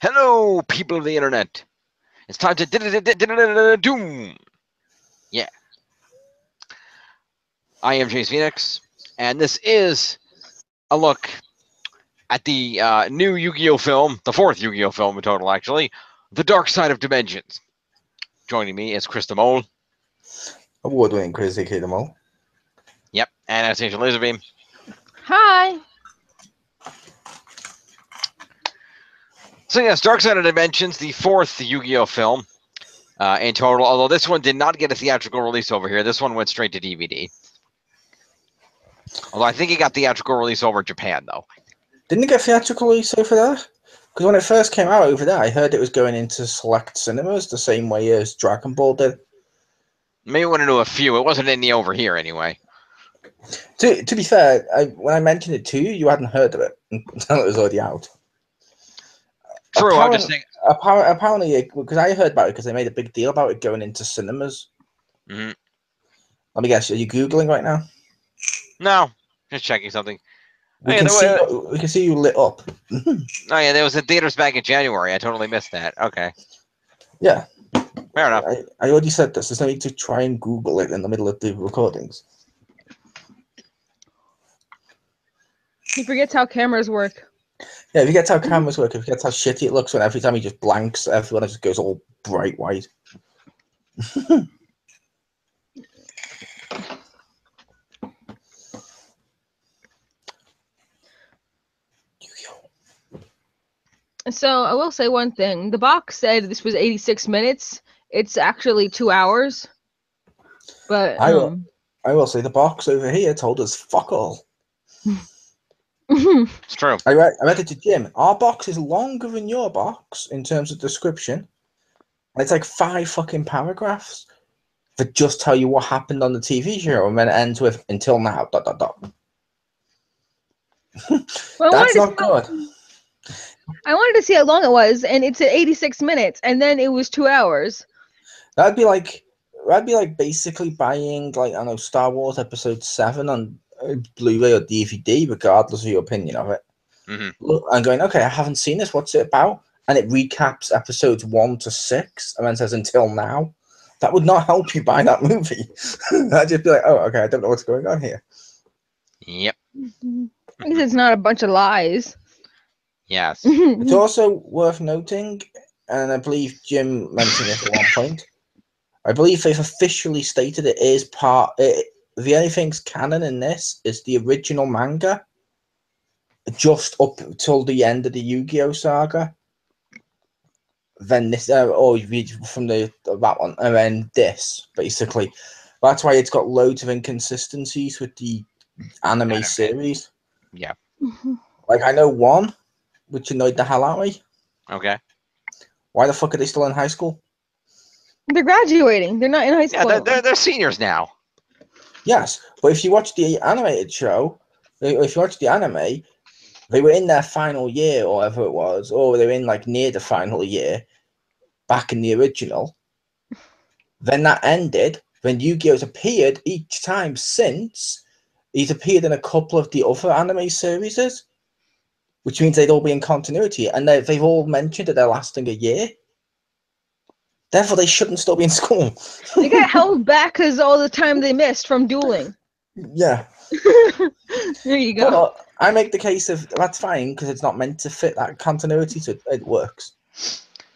Hello, people of the internet. It's time to doom. Yeah. I am James Phoenix, and this is a look at the new Yu-Gi-Oh film, the fourth Yu-Gi-Oh film in total, actually, The Dark Side of Dimensions. Joining me is Chriz the Mole. Award-winning Chriz the Mole. Yep, and Anastasia Lazerbeam. Hi. So yes, Dark Side of Dimensions, the fourth Yu-Gi-Oh film in total, although this one did not get a theatrical release over here. This one went straight to DVD. Although I think it got theatrical release over in Japan, though. Didn't it get theatrical release over there? Because when it first came out over there, I heard it was going into select cinemas the same way as Dragon Ball did. Maybe it went into a few. It wasn't any over here, anyway. To be fair, when I mentioned it to you, you hadn't heard of it until it was already out. True, I'm just saying. Apparently, because I heard about it because they made a big deal about it going into cinemas. Mm-hmm. Let me guess, are you Googling right now? No, just checking something. We can see you lit up. Oh yeah, there was a theaters back in January. I totally missed that. Okay. Yeah. Fair enough. I already said this. There's no need to try and Google it in the middle of the recordings. He forgets how cameras work. Yeah, if you get how cameras work, if you get how shitty it looks when every time he just blanks, everyone just goes all bright white. So I will say one thing. The box said this was 86 minutes. It's actually 2 hours. But I will say the box over here told us fuck all. It's true. I read it to Jim. Our box is longer than your box in terms of description. And it's like 5 fucking paragraphs that just tell you what happened on the TV show and then it ends with until now. ... Well, That's not good. I wanted to see how long it was, and it's at 86 minutes, and then it was 2 hours. That'd be like basically buying, like, I don't know, Star Wars Episode 7 on Blu-ray or DVD, regardless of your opinion of it. Mm-hmm. And going, okay, I haven't seen this. What's it about? And it recaps episodes 1 to 6 and then says until now. That would not help you buy that movie. I'd just be like, oh, okay, I don't know what's going on here. Yep. At least it's not a bunch of lies. Yes. It's also worth noting, and I believe Jim mentioned it at one point, I believe they've officially stated it is the only thing's canon in this is the original manga, just up till the end of the Yu-Gi-Oh saga. Then this, or you read from that one, and then this, basically. That's why it's got loads of inconsistencies with the anime series. Yeah. Like, I know one, which annoyed the hell out of me. Okay. Why the fuck are they still in high school? They're graduating. They're not in high school. Yeah, they're seniors now. Yes, but if you watch the animated show, if you watch the anime, they were in their final year or whatever it was, or they were in like near the final year back in the original. Then that ended. Then Yu-Gi-Oh's appeared each time since. He's appeared in a couple of the other anime series, which means they'd all be in continuity, and they've all mentioned that they're lasting a year. Therefore, they shouldn't still be in school. They got held back because all the time they missed from dueling. Yeah. There you go. But I make the case of that's fine because it's not meant to fit that continuity, so it works.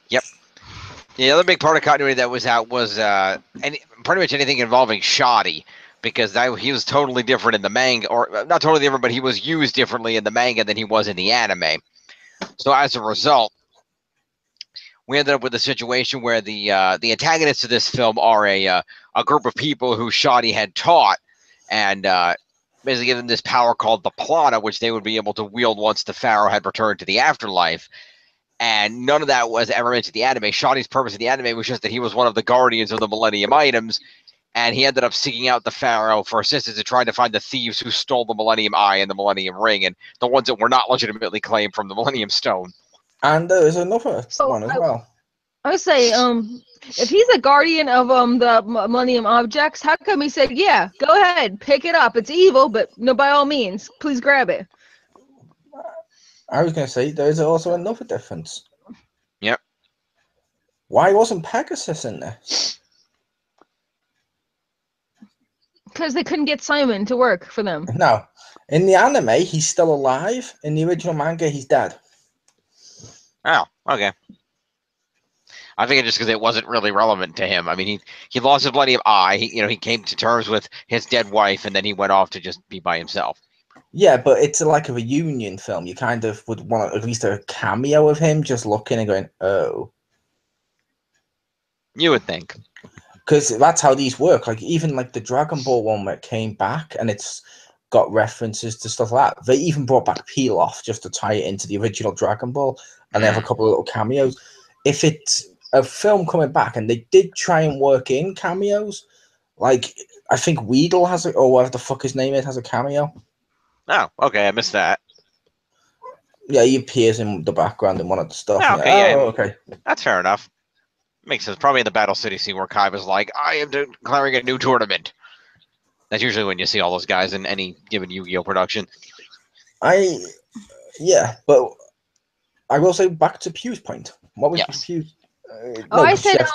Yep. The other big part of continuity that was out was pretty much anything involving Shoddy, because he was totally different in the manga, or not totally different, but he was used differently in the manga than he was in the anime. So as a result, we ended up with a situation where the antagonists of this film are a group of people who Shoddy had taught, and basically given this power called the Plana, which they would be able to wield once the Pharaoh had returned to the afterlife. And none of that was ever mentioned in the anime. Shoddy's purpose in the anime was just that he was one of the guardians of the Millennium Items, and he ended up seeking out the Pharaoh for assistance in trying to find the thieves who stole the Millennium Eye and the Millennium Ring, and the ones that were not legitimately claimed from the Millennium Stone. And there's another one as well. I would say, if he's a guardian of the Millennium Objects, how come he said, yeah, go ahead, pick it up. It's evil, but no, by all means, please grab it. I was going to say, there's also another difference. Why wasn't Pegasus in there? Because they couldn't get Simon to work for them. No. In the anime, he's still alive. In the original manga, he's dead. Oh, okay. I think it's just because it wasn't really relevant to him. I mean, he lost his bloody eye. He came to terms with his dead wife, and then he went off to just be by himself. Yeah, but it's like a reunion film. You kind of would want at least a cameo of him just looking and going, oh. You would think. Because that's how these work. Like, even like the Dragon Ball one where it came back and it's got references to stuff like that. They even brought back Pilaf just to tie it into the original Dragon Ball, and they have a couple of little cameos. If it's a film coming back, and they did try and work in cameos, like I think Weedle has it, or whatever the fuck his name is, has a cameo. Oh, okay, I missed that. Yeah, he appears in the background in one of the stuff. Oh, okay, yeah. Okay. That's fair enough. Makes sense. Probably in the Battle City scene where Kai was like, I am declaring a new tournament. That's usually when you see all those guys in any given Yu-Gi-Oh production. Yeah, but I will say back to Pew's point. What was Pew's? I said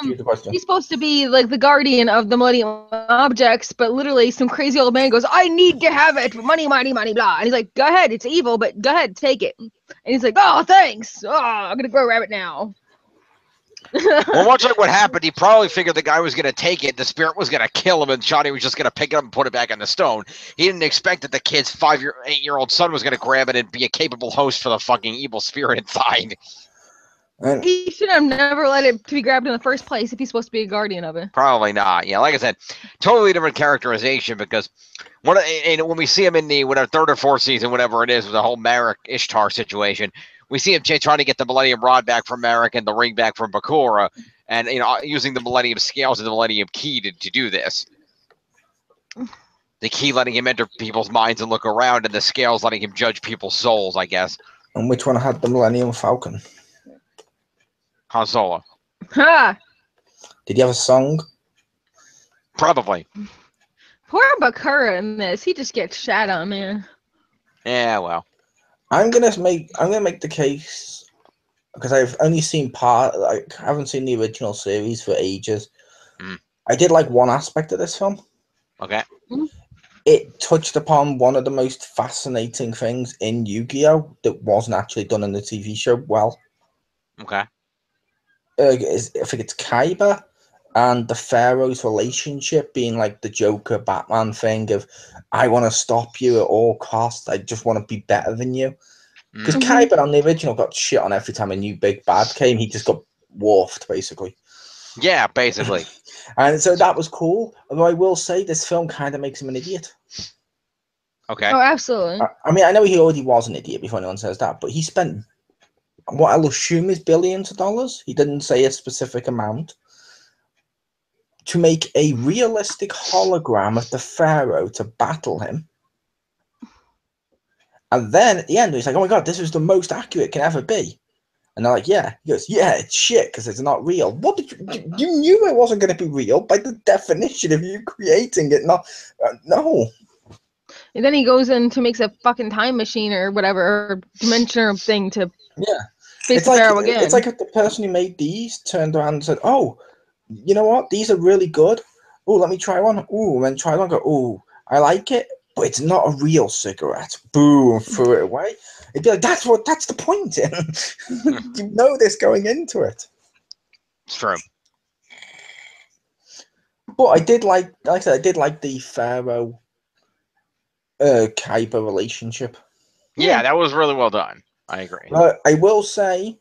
he's supposed to be like the guardian of the Millennium Objects, but literally some crazy old man goes, I need to have it, money, money, money, blah. And he's like, go ahead, it's evil, but go ahead, take it. And he's like, oh, thanks. Oh, I'm going to grow a rabbit now. Well, much like what happened, he probably figured the guy was going to take it, the spirit was going to kill him, and Shadi was just going to pick it up and put it back in the stone. He didn't expect that the kid's 8-year-old son was going to grab it and be a capable host for the fucking evil spirit inside. He should have never let it to be grabbed in the first place if he's supposed to be a guardian of it. Probably not. Yeah, like I said, totally different characterization because when we see him in the third or fourth season, whatever it is, with the whole Marek Ishtar situation, we see him trying to get the Millennium Rod back from Marek and the ring back from Bakura, and using the Millennium Scales and the Millennium Key to do this. The key letting him enter people's minds and look around, and the scales letting him judge people's souls, I guess. And which one had the Millennium Falcon? Han Solo. Ha! Did he have a song? Probably. Poor Bakura in this. He just gets shat on, man. Yeah, well. I'm gonna make the case because I've only seen part. Like, I haven't seen the original series for ages. I did like one aspect of this film. Okay. It touched upon one of the most fascinating things in Yu-Gi-Oh that wasn't actually done in the TV show well. Okay. I think it's Kaiba and the Pharaoh's relationship being like the Joker Batman thing of, I want to stop you at all costs. I just want to be better than you. Because Kaiba on the original got shit on every time a new big bad came. He just got dwarfed, basically. Yeah, basically. And so that was cool. Although I will say this film kind of makes him an idiot. Okay. Oh, absolutely. I mean, I know he already was an idiot before anyone says that, but he spent what I'll assume is billions of dollars. He didn't say a specific amount. To make a realistic hologram of the Pharaoh to battle him. And then at the end, he's like, oh my God, this is the most accurate it can ever be. And they're like, yeah. He goes, yeah, it's shit because it's not real. What did you knew it wasn't going to be real by the definition of you creating it. Not, no. And then he goes in to makes a fucking time machine or whatever, or dimensional thing to face the Pharaoh again. It's like if the person who made these turned around and said, oh, you know what? These are really good. Oh, let me try one. Oh, and then try one. Go, oh, I like it, but it's not a real cigarette. Boom, threw it away. It'd be like, that's the point. You know this going into it. It's true. But I did like I said, I did like the Pharaoh Kaiba relationship. Yeah, that was really well done. I agree. I will say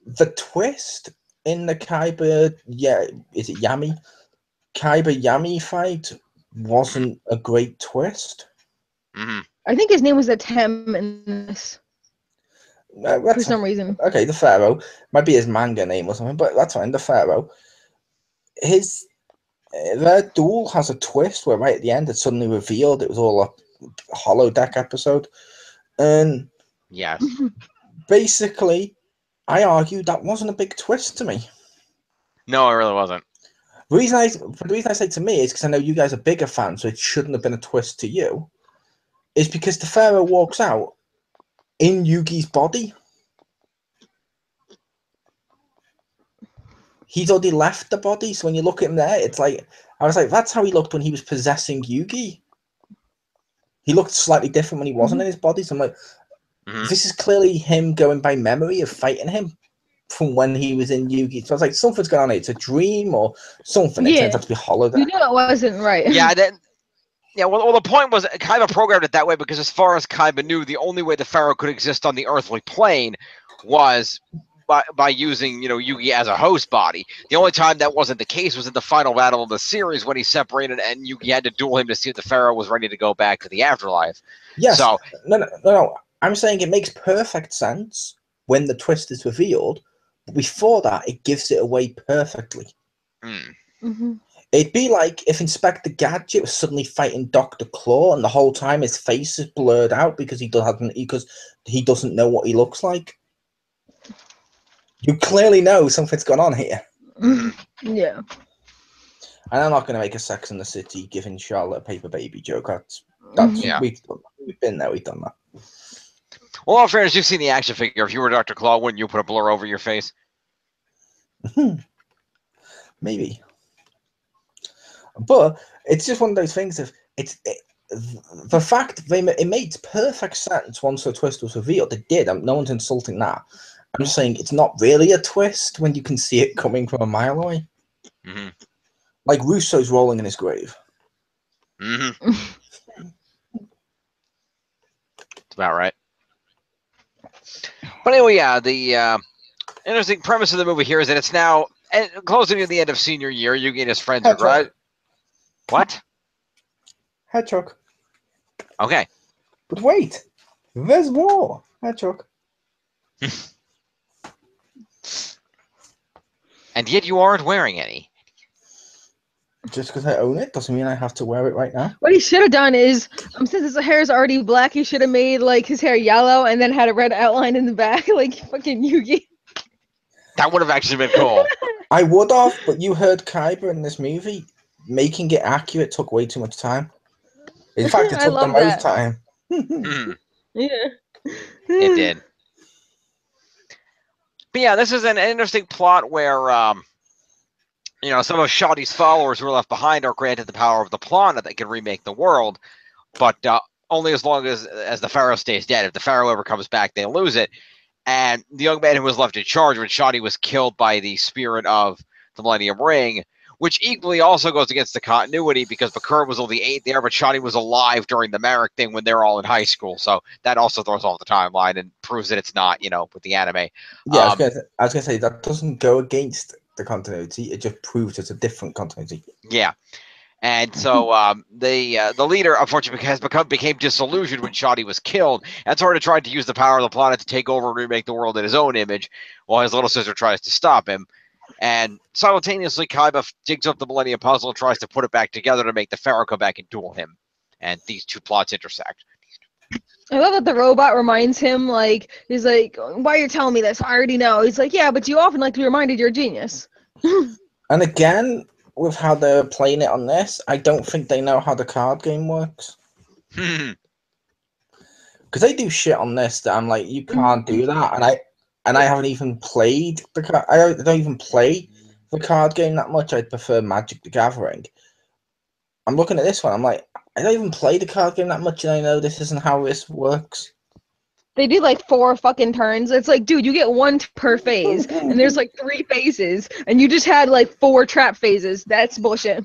the twist in the Kaiba, is it Yami? Kaiba Yami fight wasn't a great twist. I think his name was Atem in this. For some reason. Okay, the Pharaoh. Might be his manga name or something, but that's fine. The Pharaoh. Their duel has a twist where right at the end it suddenly revealed it was all a holodeck episode. And yes. Basically, I argue that wasn't a big twist to me. No, it really wasn't. The reason I say to me is because I know you guys are bigger fans, so it shouldn't have been a twist to you. Is because the Pharaoh walks out in Yugi's body. he's already left the body. So when you look at him there, it's like I was like, that's how he looked when he was possessing Yugi. He looked slightly different when he wasn't in his body. So I'm like, this is clearly him going by memory of fighting him from when he was in Yugi. So I was like, something's going on here. It's a dream or something. It turns out to be holodeck. You knew it wasn't right. Yeah, well, the point was Kaiba programmed it that way because as far as Kaiba knew, the only way the Pharaoh could exist on the earthly plane was by using, Yugi as a host body. The only time that wasn't the case was in the final battle of the series when he separated and Yugi had to duel him to see if the Pharaoh was ready to go back to the afterlife. Yes. So, no. I'm saying it makes perfect sense when the twist is revealed. But before that, it gives it away perfectly. It'd be like if Inspector Gadget was suddenly fighting Dr. Claw, and the whole time his face is blurred out because he doesn't know what he looks like. You clearly know something's gone on here. Yeah. And I'm not going to make a Sex and the City giving Charlotte a paper baby joke. We've been there. We've done that. Well, in all fairness, you've seen the action figure. If you were Dr. Claw, wouldn't you put a blur over your face? Maybe. But it's just one of those things of the fact it made perfect sense once the twist was revealed. It did. No one's insulting that. I'm just saying it's not really a twist when you can see it coming from a mile away. Like Russo's rolling in his grave. That's about right. But anyway, yeah, the interesting premise of the movie here is that it's now closing to the end of senior year. Yugi and his friends are right. What? Hedgehog. Okay. But wait, there's more. Hedgehog. And yet you aren't wearing any. Just because I own it doesn't mean I have to wear it right now. What he should have done is, since his hair is already black, he should have made like his hair yellow and then had a red outline in the back, like fucking Yugi. That would have actually been cool. I would have, but you heard Kaiba in this movie. Making it accurate took way too much time. In fact, it took the most time. Yeah. It did. But yeah, this is an interesting plot where, some of Shadi's followers who are left behind are granted the power of the Planet that they can remake the world, but only as long as the Pharaoh stays dead. If the Pharaoh ever comes back, they lose it. And the young man who was left in charge when Shadi was killed by the spirit of the Millennium Ring, which equally also goes against the continuity because Bakura was only 8 there, but Shadi was alive during the Merrick thing when they're all in high school. So that also throws off the timeline and proves that it's not, with the anime. Yeah, I was gonna say that doesn't go against the continuity. It just proves it's a different continuity. Yeah. And so the leader, unfortunately, became disillusioned when Shadi was killed, and sort of tried to use the power of the Planet to take over and remake the world in his own image, while his little sister tries to stop him. And simultaneously, Kaiba digs up the Millennium Puzzle and tries to put it back together to make the Pharaoh come back and duel him. And these two plots intersect. I love that the robot reminds him, he's like, why are you telling me this? I already know. He's like, yeah, but you often like to be reminded you're a genius. And again, with how they're playing it on this, I don't think they know how the card game works. Because they do shit on this that I'm like, you can't do that. And I haven't even played I don't even play the card game that much. I prefer Magic the Gathering. I'm looking at this one. I'm like, I don't even play the card game that much, and I know this isn't how this works. They do 4 fucking turns. It's like, dude, you get 1 per phase, and there's 3 phases, and you just had 4 trap phases. That's bullshit.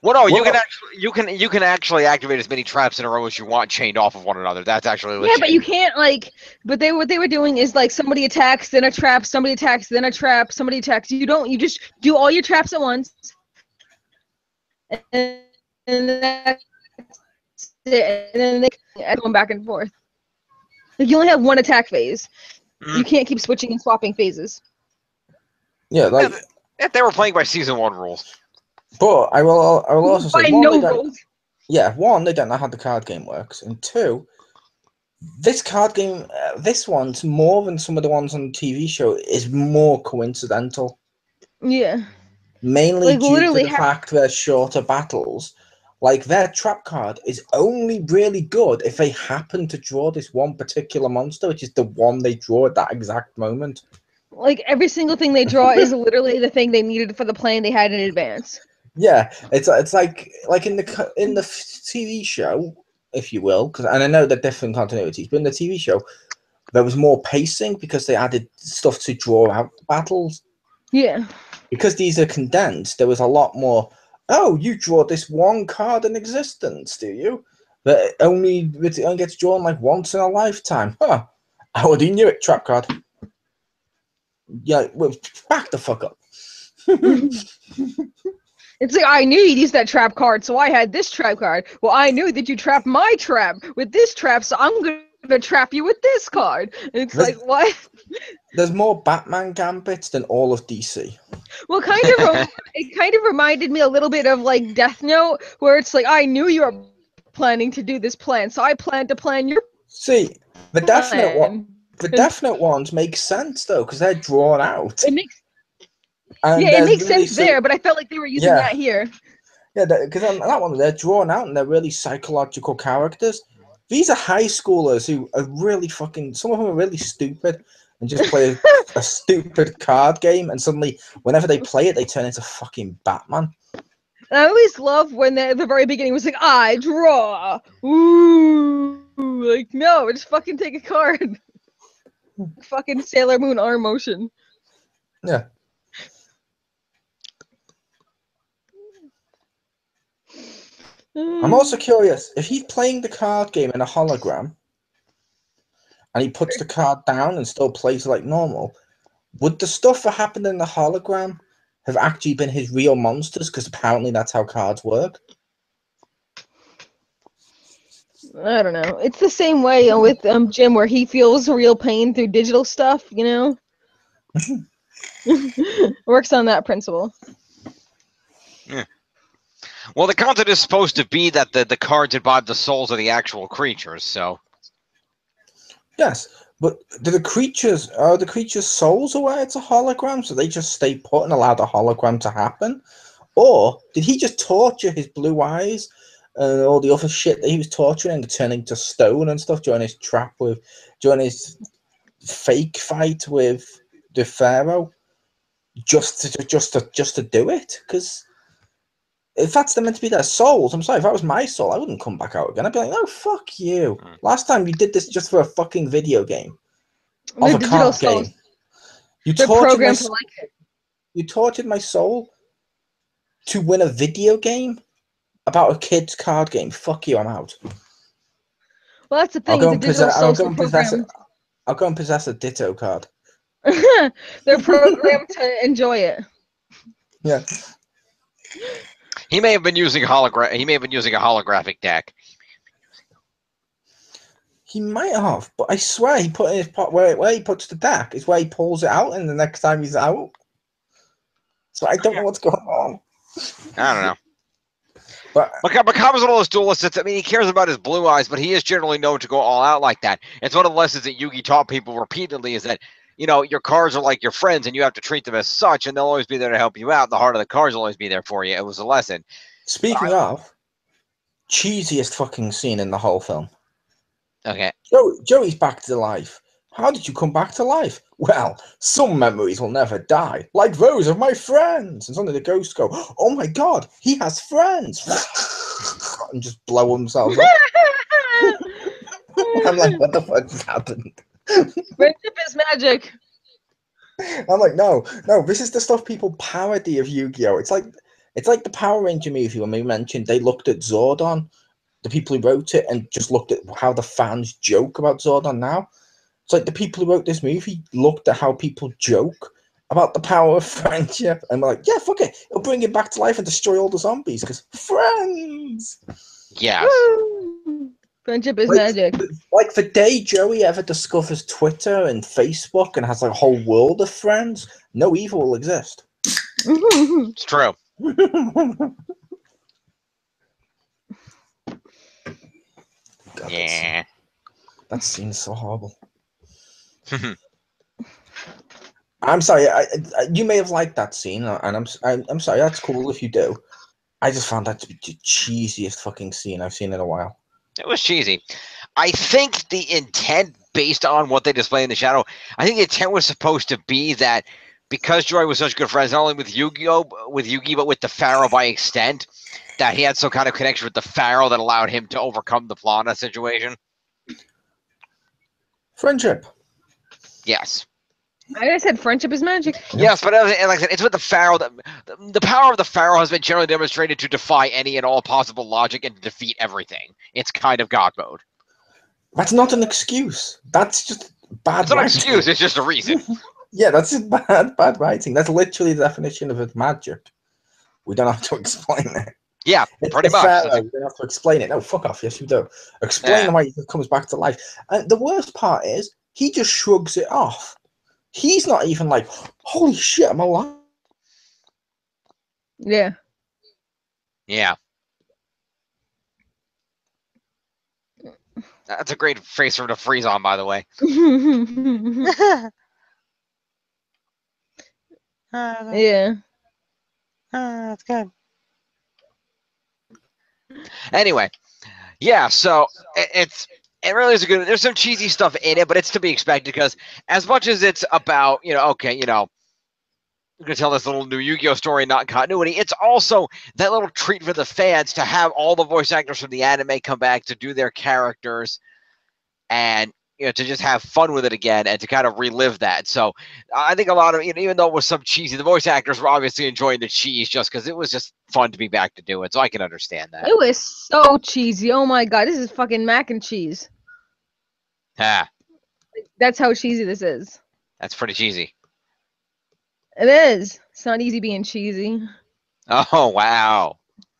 Well, no, you can actually activate as many traps in a row as you want, chained off of one another. That's actually legit. Yeah, but you can't But what they were doing is somebody attacks, then a trap, somebody attacks, then a trap, somebody attacks. You just do all your traps at once, and that's it. And then they going back and forth. You only have 1 attack phase. You can't keep switching and swapping phases. Yeah, if they were playing by season 1 rules. But I will also say, one, they don't know how the card game works, and 2, this card game, this one's more than some of the ones on the TV show, is more coincidental. Yeah. Mainly due to the fact they're shorter battles. Their trap card is only really good if they happen to draw this one particular monster, which is the one they draw at that exact moment. Like every single thing they draw is literally the thing they needed for the plan they had in advance. Yeah, it's like in the TV show, if you will, and I know they're different continuities, but in the TV show, there was more pacing because they added stuff to draw out battles. Yeah. Because these are condensed, there was a lot more. Oh, you draw this one card in existence, do you? But it only gets drawn like once in a lifetime. Huh. I already knew it. Trap card. Yeah, well, back the fuck up. It's like, I knew you'd use that trap card, so I had this trap card. Well, I knew that you trapped my trap with this trap, so I'm gonna trap you with this card. And it's like, what? There's more Batman gambits than all of DC. Well, it kind of reminded me a little bit of like Death Note, where it's like, I knew you were planning to do this plan, so I planned to plan your. See, the Death Note ones make sense though, because they're drawn out. It makes. It makes sense there, but I felt like they were using that here. Yeah, because on that one, they're drawn out and they're really psychological characters. These are high schoolers who are really fucking. Some of them are really stupid and just play a stupid card game, and suddenly, whenever they play it, they turn into fucking Batman. I always love when the very beginning was like, I draw. Ooh, like no, just fucking take a card. Fucking Sailor Moon arm motion. Yeah. I'm also curious, if he's playing the card game in a hologram and he puts the card down and still plays like normal, would the stuff that happened in the hologram have actually been his real monsters? Because apparently that's how cards work. I don't know. It's the same way with Jim, where he feels real pain through digital stuff, you know? Works on that principle. Yeah. Well, the concept is supposed to be that the cards imbibe the souls of the actual creatures, so. Yes, but are the creatures' souls aware it's a hologram, so they just stay put and allow the hologram to happen? Or did he just torture his blue eyes and all the other shit that he was torturing and turning to stone and stuff during his fake fight with the Pharaoh just to do it? Because if that's meant to be their souls, I'm sorry, if that was my soul, I wouldn't come back out again. I'd be like, no, fuck you. Last time you did this just for a fucking video game. Of a card game. You tortured my soul to win a video game about a kid's card game. Fuck you, I'm out. Well, that's the thing. I'll go and possess a Ditto card. They're programmed to enjoy it. Yeah. He may have been using a holographic deck. He might have, but I swear he put in his pot where he puts the deck is where he pulls it out, and the next time he's out. So I don't know what's going on. I don't know. But Macabra's one of those duelists. I mean, he cares about his blue eyes, but he is generally known to go all out like that. It's one of the lessons that Yugi taught people repeatedly is that, you know, your cards are like your friends, and you have to treat them as such, and they'll always be there to help you out. The heart of the cards will always be there for you. It was a lesson. Speaking of, cheesiest fucking scene in the whole film. Okay. Joey's back to life. How did you come back to life? Well, some memories will never die, like those of my friends. And suddenly the ghosts go, oh my god, he has friends. And just blow themselves up. I'm like, what the fuck just happened? Friendship is magic. I'm like, no, this is the stuff people parody of Yu-Gi-Oh! It's like the Power Ranger movie when we mentioned they looked at Zordon, the people who wrote it, and just looked at how the fans joke about Zordon now. It's like the people who wrote this movie looked at how people joke about the power of friendship, and we're like, yeah, fuck it, it'll bring it back to life and destroy all the zombies, because friends! Yeah. Friendship is magic. Like the day Joey ever discovers Twitter and Facebook and has like a whole world of friends, no evil will exist. It's true. God, yeah. That scene's so horrible. I'm sorry. You may have liked that scene, and I'm sorry. That's cool if you do. I just found that to be the cheesiest fucking scene I've seen in a while. It was cheesy. I think the intent based on what they display in the shadow. I think the intent was supposed to be that because Joy was such good friends, not only with Yugi, but with the Pharaoh by extent, that he had some kind of connection with the Pharaoh that allowed him to overcome the flaw in that situation. Friendship. Yes. I said friendship is magic. Yes, but like I said, it's with the Pharaoh. The power of the Pharaoh has been generally demonstrated to defy any and all possible logic and to defeat everything. It's kind of God mode. That's not an excuse. That's just bad It's not an writing. excuse, it's just a reason. Yeah, that's just bad writing. That's literally the definition of magic. We don't have to explain it. Yeah, pretty much. Pharaoh, you don't have to explain it. No, fuck off. Yes, you do. Explain why he comes back to life. And the worst part is, he just shrugs it off. He's not even like, holy shit, I'm alive. Yeah. Yeah. That's a great phrase for him to freeze on, by the way. Yeah. That's good. Anyway, yeah, so it really is a good. There's some cheesy stuff in it, but it's to be expected because as much as it's about, okay, we're gonna tell this little new Yu-Gi-Oh story, not continuity. It's also that little treat for the fans to have all the voice actors from the anime come back to do their characters, and to just have fun with it again and to kind of relive that. So I think a lot of even though it was some cheesy, the voice actors were obviously enjoying the cheese just because it was just fun to be back to do it. So I can understand that. It was so cheesy. Oh my god, this is fucking mac and cheese. Ah, That's how cheesy this is. that's pretty cheesy. It is. It's not easy being cheesy. Oh wow.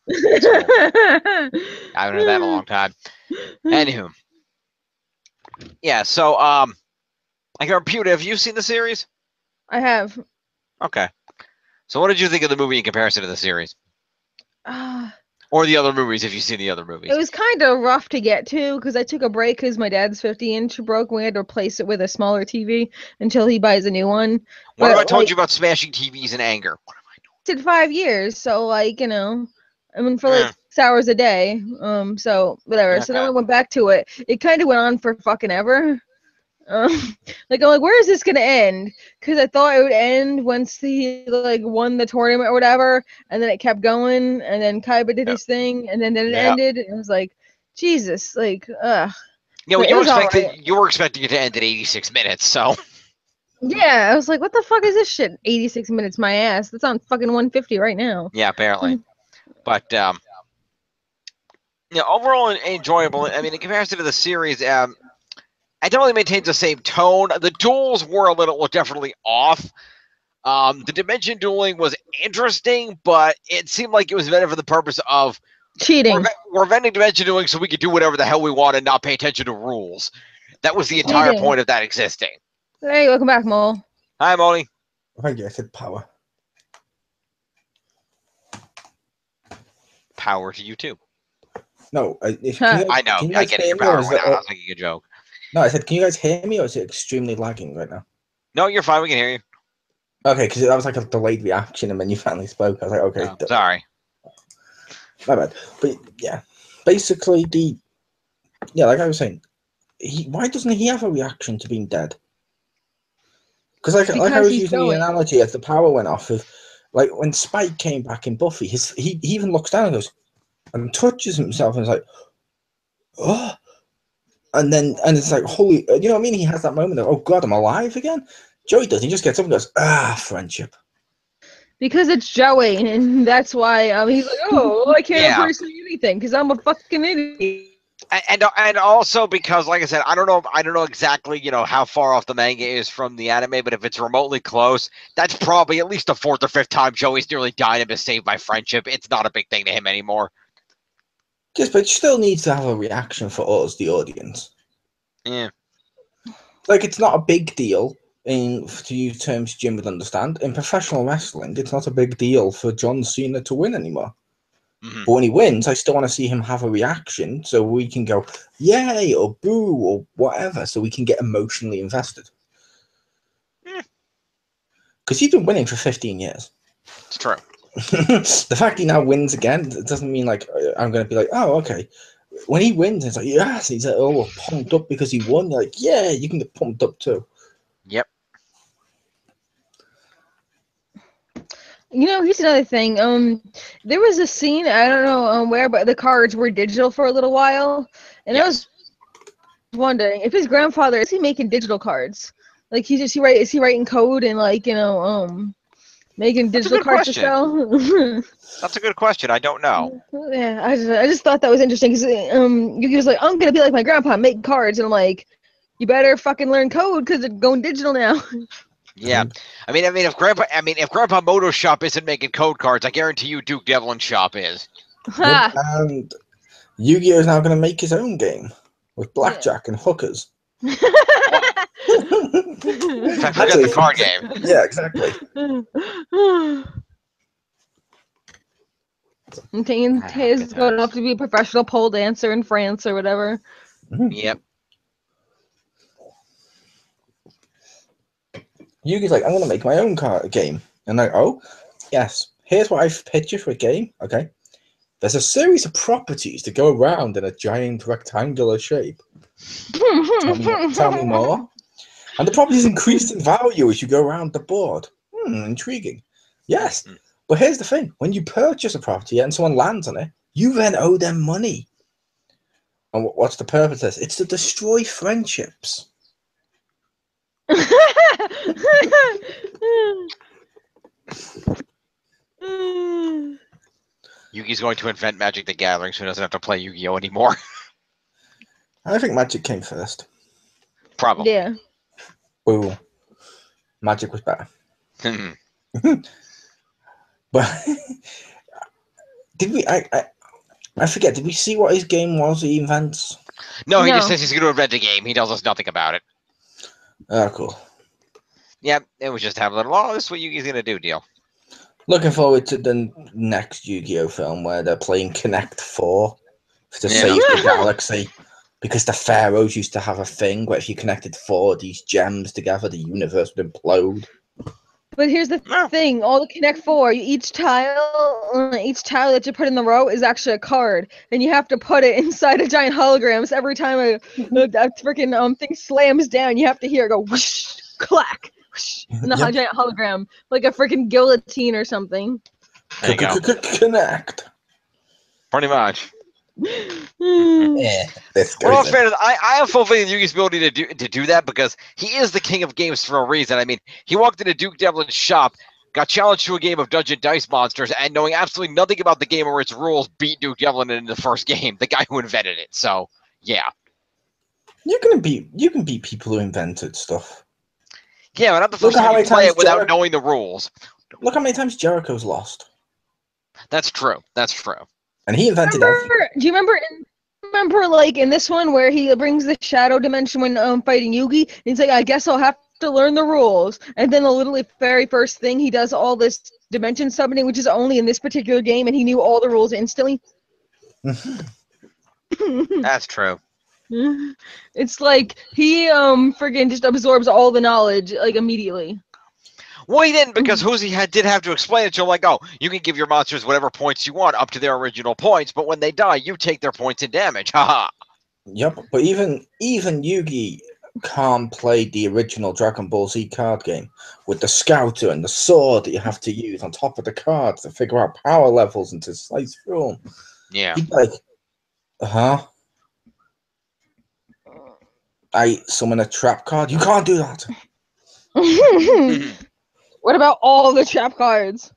I haven't heard that in a long time. Anywho. Yeah, so I can repute it. Have you seen the series? I have. Okay. So what did you think of the movie in comparison to the series? Or the other movies, if you've seen the other movies? It was kind of rough to get to because I took a break because my dad's 50-inch broke. We had to replace it with a smaller TV until he buys a new one. What have I told you about smashing TVs in anger? What have I did 5 years, so for like 6 hours a day. So whatever. Okay. So then we went back to it. It kind of went on for fucking ever. I'm like, where is this gonna end? Because I thought it would end once he won the tournament or whatever, and then it kept going, and then Kaiba did his thing, and then it ended. It was like, Jesus, ugh. Yeah, well, you were expecting it to end at 86 minutes, so. Yeah, I was like, what the fuck is this shit? 86 minutes, my ass. That's on fucking 150 right now. Yeah, apparently. But overall enjoyable. I mean, in comparison to the series, it definitely maintains the same tone. The duels were definitely off. The dimension dueling was interesting, but it seemed like it was invented for the purpose of cheating. We're inventing dimension dueling so we could do whatever the hell we want and not pay attention to rules. That was the entire point of that existing. Hey, welcome back, Mole. Hi, Molly. Thank you. I said power. Power to you too. No, I know. I get it. Your power went out. I was making a joke. No, I said, can you guys hear me, or is it extremely lagging right now? No, you're fine. We can hear you. Okay, because that was like a delayed reaction, and then you finally spoke. I was like, okay. Oh, sorry. My bad. But yeah, basically, like I was saying, why doesn't he have a reaction to being dead? Because like I was using the analogy as the power went off of, like when Spike came back in Buffy, he even looks down and goes and touches himself and is like, oh. And it's like, holy, you know what I mean? He has that moment of, oh God, I'm alive again. Joey does. He just gets up and goes, friendship. Because it's Joey, and that's why he's like, oh, I can't appreciate anything because I'm a fucking idiot. And also because, like I said, I don't know exactly, how far off the manga is from the anime, but if it's remotely close, that's probably at least the 4th or 5th time Joey's nearly died and been saved by friendship. It's not a big thing to him anymore. Yes, but it still needs to have a reaction for us, the audience. Yeah. Like, it's not a big deal, to use terms Jim would understand. In professional wrestling, it's not a big deal for John Cena to win anymore. Mm-hmm. But when he wins, I still want to see him have a reaction so we can go, yay, or boo, or whatever, so we can get emotionally invested. Because he's been winning for 15 years. It's true. The fact he now wins again, it doesn't mean like I'm going to be like, oh, okay. when he wins, it's like, yes, he's like, oh, pumped up because he won. You're like, yeah, you can get pumped up too. Yep. Here's another thing. There was a scene, I don't know where, but the cards were digital for a little while, and I was wondering if his grandfather is he making digital cards? Like is he writing code and making digital cards to sell? That's a good question. I don't know. Yeah, I just thought that was interesting because Yugi was like, I'm gonna be like my grandpa, make cards, and I'm like, you better fucking learn code because they're going digital now. Yeah, I mean, if Grandpa Moto's shop isn't making code cards, I guarantee you Duke Devlin's shop is. Yep, and Yu-Gi-Oh is now going to make his own game with blackjack and hookers. I forget the card game. Yeah, exactly. And he's going off to be a professional pole dancer in France or whatever. Yep. Yugi's like, I'm going to make my own game. And like, oh, yes. Here's what I've pictured for a game. Okay. There's a series of properties to go around in a giant rectangular shape. Tell me more. And the properties increase in value as you go around the board. Intriguing. Yes. But here's the thing. When you purchase a property and someone lands on it, you then owe them money. And what's the purpose of this? It's to destroy friendships. Yugi's going to invent Magic the Gathering so he doesn't have to play Yu-Gi-Oh anymore. I think Magic came first. Probably. Yeah. Ooh. Magic was better. But did we? I forget. Did we see what his game was he invents? No, he just says he's going to invent a game. He tells us nothing about it. Oh, cool. Yeah, it was just have a little, oh, this is what Yugi's going to do deal. Looking forward to the next Yu-Gi-Oh film where they're playing Connect 4 to save the galaxy. Because the pharaohs used to have a thing where if you connected 4 of these gems together, the universe would implode. But here's the thing: all the Connect 4, each tile that you put in the row is actually a card, and you have to put it inside a giant hologram. So every time a freaking thing slams down, you have to hear it go whoosh, clack, whoosh, in the giant hologram, like a freaking guillotine or something. Connect. Pretty much. Yeah, well, fair, I have full faith in Yugi's ability to do that because he is the king of games for a reason. I mean, he walked into Duke Devlin's shop, got challenged to a game of Dungeon Dice Monsters, and knowing absolutely nothing about the game or its rules, beat Duke Devlin in the first game, the guy who invented it. So, yeah. You can beat people who invented stuff. Yeah, but not the first time you play it without knowing the rules. Look how many times Jericho's lost. That's true. That's true. And he invented everything. Do you remember like in this one where he brings the shadow dimension when fighting Yugi? And he's like, I guess I'll have to learn the rules. And then the literally very first thing he does all this dimension summoning, which is only in this particular game, and he knew all the rules instantly. That's true. It's like he friggin' just absorbs all the knowledge like immediately. Well, he didn't, because did have to explain it to him, like, oh, you can give your monsters whatever points you want up to their original points, but when they die, you take their points in damage. Haha. Yep, but even Yugi can't play the original Dragon Ball Z card game with the scouter and the sword that you have to use on top of the cards to figure out power levels and to slice through them. Yeah. He's like, I summon a trap card? You can't do that. What about all the trap cards?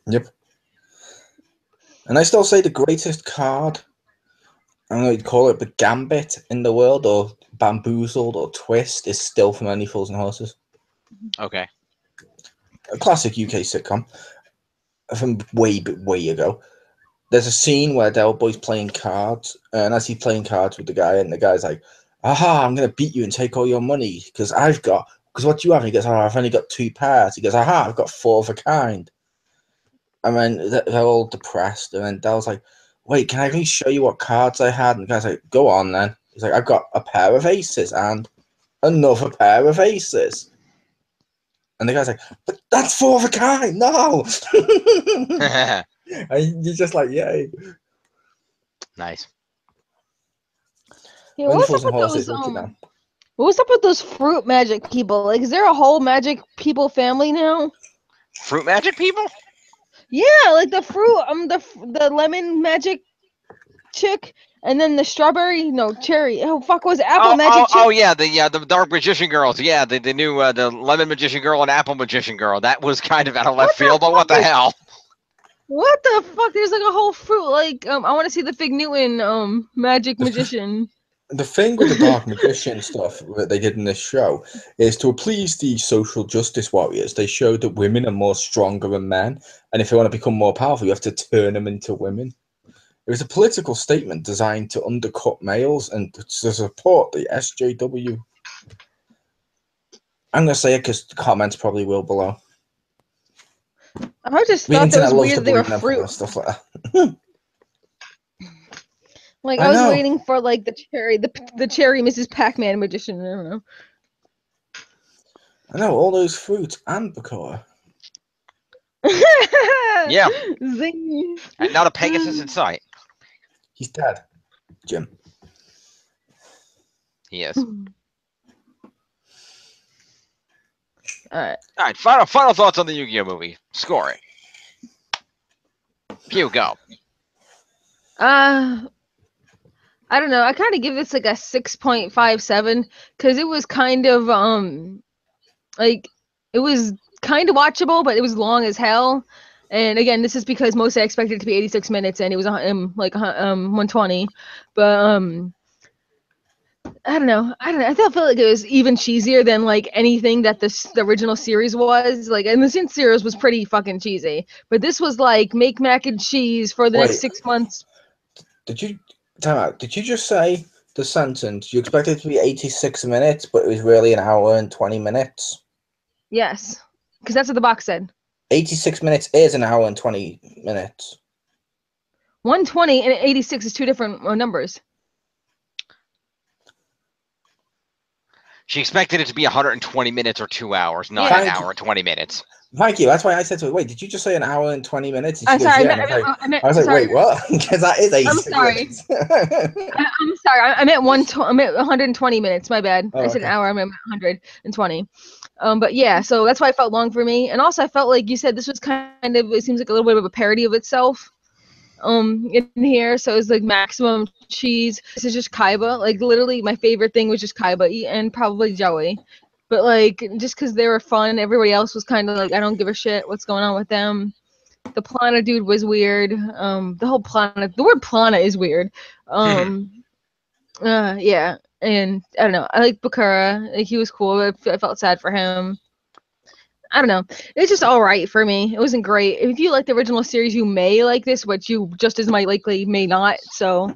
Yep. And I still say the greatest card, I don't know what you'd call it, but Gambit in the world, or Bamboozled, or Twist, is still from Only Fools and Horses. Okay. A classic UK sitcom from way ago. There's a scene where Del Boy's playing cards, and as he's playing cards with the guy, and the guy's like, aha, I'm going to beat you and take all your money, because what you have? And he goes, oh, I've only got 2 pairs. He goes, aha, I've got 4 of a kind. And then they're all depressed. And then Del's like, wait, can I really show you what cards I had? And the guy's like, go on then. He's like, I've got a pair of aces and another pair of aces. And the guy's like, but that's 4 of a kind. No. And you're just like, yay. Nice. Yeah, Windfalls and horses. What was up with those fruit magic people? Like, is there a whole magic people family now? Fruit magic people? Yeah, like the fruit, the lemon magic chick, and then the cherry. Oh fuck, was it apple magic chick? Oh yeah, the dark magician girls. Yeah, the new the lemon magician girl and apple magician girl. That was kind of out of left field, but what the hell? What the fuck? There's like a whole fruit. Like, I want to see the Fig Newton magic magician. The thing with the dark magician stuff that they did in this show is to appease the social justice warriors. They showed that women are more stronger than men, and if they want to become more powerful, you have to turn them into women. It was a political statement designed to undercut males and to support the SJW. I'm gonna say it because the comments probably will below. I just thought that was weird that they were fruit. Stuff like that. Like, I was waiting for like the cherry Mrs. Pac-Man magician. I don't know. I know all those fruits and Bakura. Yeah. Zing. And not a Pegasus in sight. He's dead, Jim. He is. All right. Final thoughts on the Yu-Gi-Oh movie. Score it. Pew, go. I don't know. I kind of give this like a 6.57 because it was kind of like it was kind of watchable, but it was long as hell. And again, this is because mostly I expected it to be 86 minutes, and it was like 120. But I don't know. I felt like it was even cheesier than like anything that the original series was. Like, and the Sin series was pretty fucking cheesy, but this was like make mac and cheese for the next 6 months. Did you just say the sentence? You expected it to be 86 minutes, but it was really an hour and 20 minutes? Yes, because that's what the box said. 86 minutes is an hour and 20 minutes. 120 and 86 is two different numbers. She expected it to be 120 minutes or 2 hours, not an hour and 20 minutes. Thank you. That's why I said to her, wait, did you just say an hour and 20 minutes? And I'm sorry. I was like, wait, what? Because that is 86 minutes. I'm sorry. I meant 120 minutes. My bad. Oh, I said an hour. I meant 120. But yeah, so that's why it felt long for me. And also I felt like you said this was kind of, it seems like a little bit of a parody of itself. In here, so it's like maximum cheese. This is just Kaiba. Like, literally my favorite thing was just Kaiba and probably Joey, but like just because they were fun, everybody else was kind of like, I don't give a shit what's going on with them. The Plana dude was weird. The whole Plana, the word Plana is weird. Yeah, and I don't know, I like Bakura. Like, he was cool. I felt sad for him. I don't know. It's just all right for me. It wasn't great. If you like the original series, you may like this, but you just as might likely may not. So,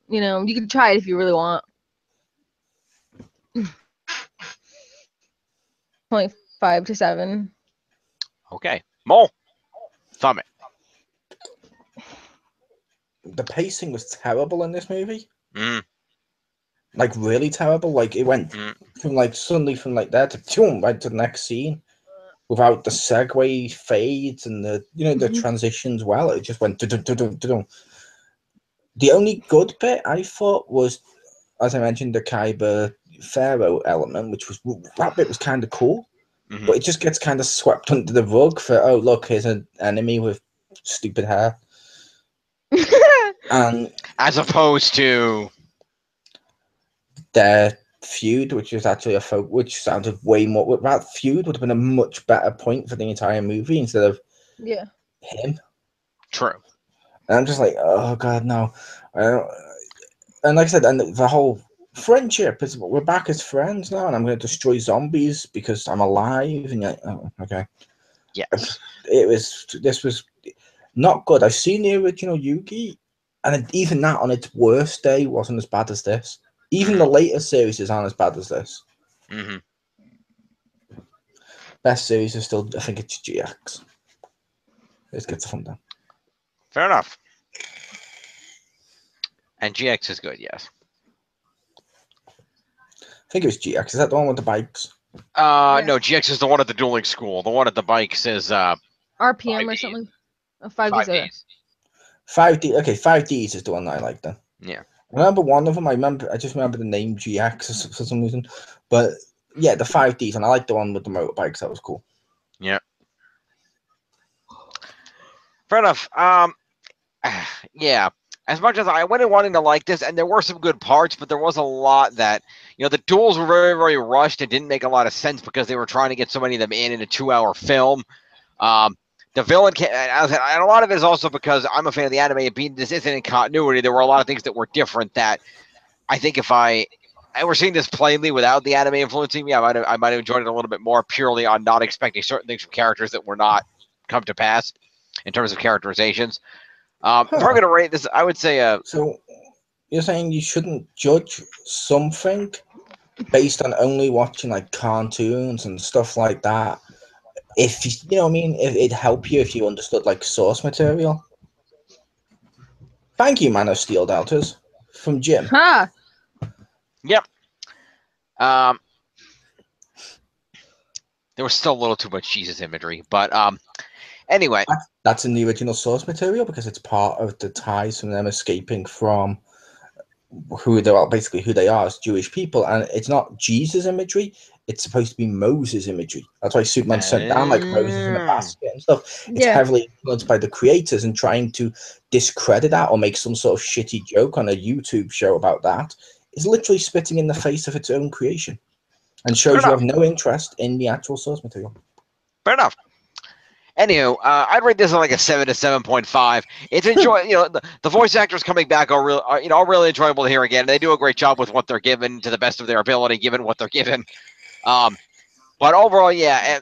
you know, you can try it if you really want. 0.5 to 7. Okay. Mole. Thumb it. The pacing was terrible in this movie. Like, really terrible. Like, it went from like suddenly from like there to right to the next scene. Without the segue fades and the the transitions, well, it just went. The only good bit I thought was, as I mentioned, the Kaiba Pharaoh element, which was that bit was kind of cool, but it just gets kind of swept under the rug for, oh look, here's an enemy with stupid hair, and as opposed to their feud, which is actually which sounded way more. That feud would have been a much better point for the entire movie instead of him. True. And I'm just like, oh god, no. And like I said, and the whole friendship is, we're back as friends now, and I'm going to destroy zombies because I'm alive. And you're like, oh, okay. Yes. This was not good. I've seen the original Yugi, and even that on its worst day wasn't as bad as this. Even the later series aren't as bad as this. Best series is still, I think it's GX. Let's get the fun down. Fair enough. And GX is good, yes. I think it was GX. Is that the one with the bikes? No, GX is the one at the dueling school. The one at the bikes is RPM or something. 5 days. 5D. Okay, 5Ds is the one I like then. Yeah. I remember one of them. I just remember the name GX for some reason. But yeah, the 5Ds, and I like the one with the motorbikes. That was cool. Yeah. Fair enough. Yeah. As much as I went in wanting to like this, and there were some good parts, but there was a lot that, the duels were very, very rushed and didn't make a lot of sense because they were trying to get so many of them in a 2-hour film. The villain, and a lot of it is also because I'm a fan of the anime. This isn't in continuity. There were a lot of things that were different that I think if I were seeing this plainly without the anime influencing me, I might have enjoyed it a little bit more purely on not expecting certain things from characters that were not come to pass in terms of characterizations. If I'm going to rate this, I would say. So you're saying you shouldn't judge something based on only watching like cartoons and stuff like that? If you know what I mean, if it'd help you if you understood like source material. Thank you, Man of Steel Deltas, from Jim. Huh. Yep. There was still a little too much Jesus imagery, but anyway. That's in the original source material because it's part of the ties from them escaping from who they are, basically who they are as Jewish people, and it's not Jesus imagery. It's supposed to be Moses imagery. That's why Superman sent down like Moses in a basket and stuff. It's heavily influenced by the creators and trying to discredit that or make some sort of shitty joke on a YouTube show about that is literally spitting in the face of its own creation and shows you have no interest in the actual source material. Fair enough. Anywho, I'd rate this on like a 7 to 7.5. It's the voice actors coming back are really enjoyable to hear again. They do a great job with what they're given to the best of their ability, given what they're given. But overall, yeah,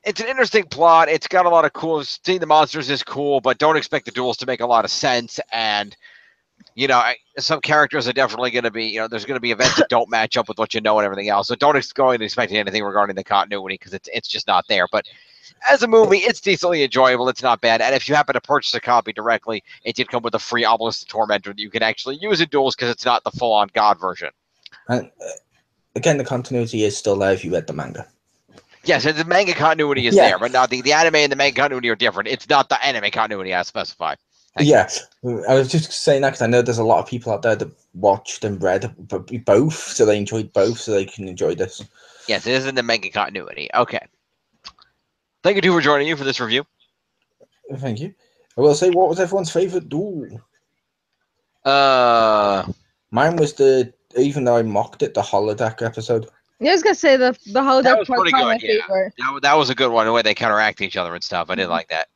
it's an interesting plot. It's got a lot of cool. Seeing the monsters is cool, but don't expect the duels to make a lot of sense. And some characters are definitely going to be, there's going to be events that don't match up with what you know and everything else. So don't go in expecting anything regarding the continuity because it's just not there. But as a movie, it's decently enjoyable. It's not bad. And if you happen to purchase a copy directly, it did come with a free Obelisk the Tormentor that you can actually use in duels because it's not the full-on God version. And again, the continuity is still there if you read the manga. Yes, the manga continuity is there, but not the anime and the manga continuity are different. It's not the anime continuity as specified. Yeah, I was just saying that because I know there's a lot of people out there that watched and read both, so they enjoyed both, so they can enjoy this. Yes, it is in the manga continuity. Okay. Thank you, too, for joining you for this review. Thank you. I will say, what was everyone's favorite duel? Mine was even though I mocked it, the holodeck episode. Yeah, I was gonna say the holodeck that was part pretty my good. Yeah, favorite. that was a good one. The way they counteract each other and stuff. I did like that.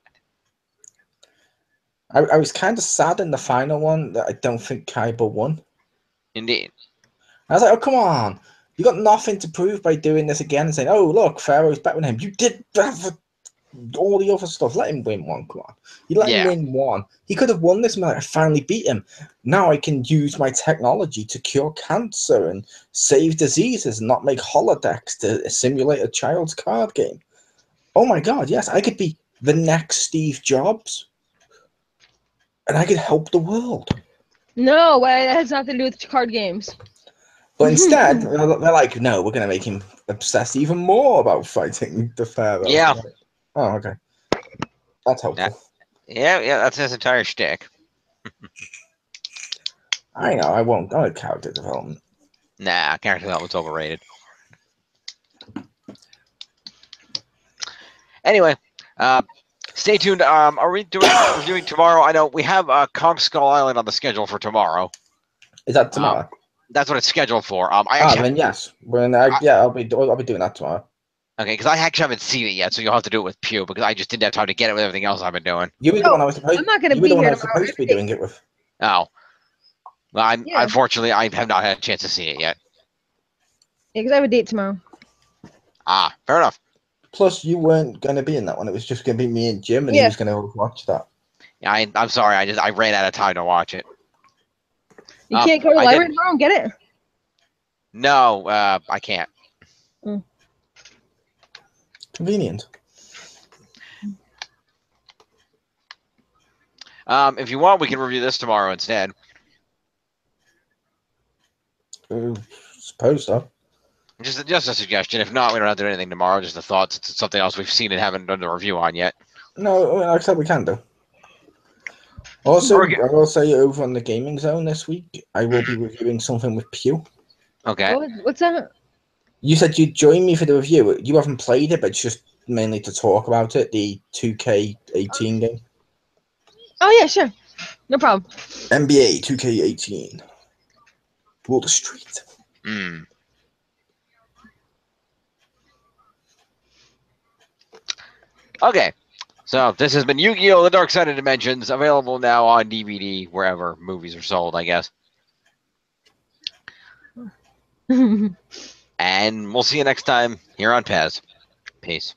I was kind of sad in the final one that I don't think Kaiba won. Indeed. I was like, oh, come on. You got nothing to prove by doing this again and saying, oh, look, Pharaoh's better than him. You did all the other stuff. Let him win one. Come on. You let him win one. He could have won this and I finally beat him. Now I can use my technology to cure cancer and save diseases and not make holodecks to simulate a child's card game. Oh, my God. Yes, I could be the next Steve Jobs. And I could help the world. No, that has nothing to do with card games. But instead, they're like, no, we're going to make him obsess even more about fighting the Pharaoh. Yeah. Oh, okay. That's helpful. Yeah, that's his entire shtick. I know, I won't character development. Nah, character development's overrated. Anyway, stay tuned. Are we reviewing tomorrow? I know we have Kong Skull Island on the schedule for tomorrow. Is that tomorrow? That's what it's scheduled for. Then yes. I'll be doing that tomorrow. Okay, because I actually haven't seen it yet, so you'll have to do it with Pew because I just didn't have time to get it with everything else I've been doing. You were the one I was supposed. I'm not going to be here supposed to be doing it with. Oh, well, unfortunately I have not had a chance to see it yet. Yeah, because I have a date tomorrow. Ah, fair enough. Plus, you weren't going to be in that one. It was just going to be me and Jim, and he was going to watch that. Yeah, I'm sorry. I ran out of time to watch it. You can't go to the library tomorrow and get it? No, I can't. Convenient. If you want, we can review this tomorrow instead. Suppose so. Just a suggestion. If not, we don't have to do anything tomorrow. Just a thought. It's something else we've seen and haven't done the review on yet. No, like I said, we can do. Also, Okay. I will say over on the Gaming Zone this week, I will be reviewing something with Pew. Okay. What's that? You said you'd join me for the review. You haven't played it, but it's just mainly to talk about it. The 2K18 game. Oh yeah, sure, no problem. NBA 2K18. Rule the street. Mm. Okay. So this has been Yu-Gi-Oh! The Dark Side of Dimensions, available now on DVD wherever movies are sold, I guess. And we'll see you next time here on Pez. Peace.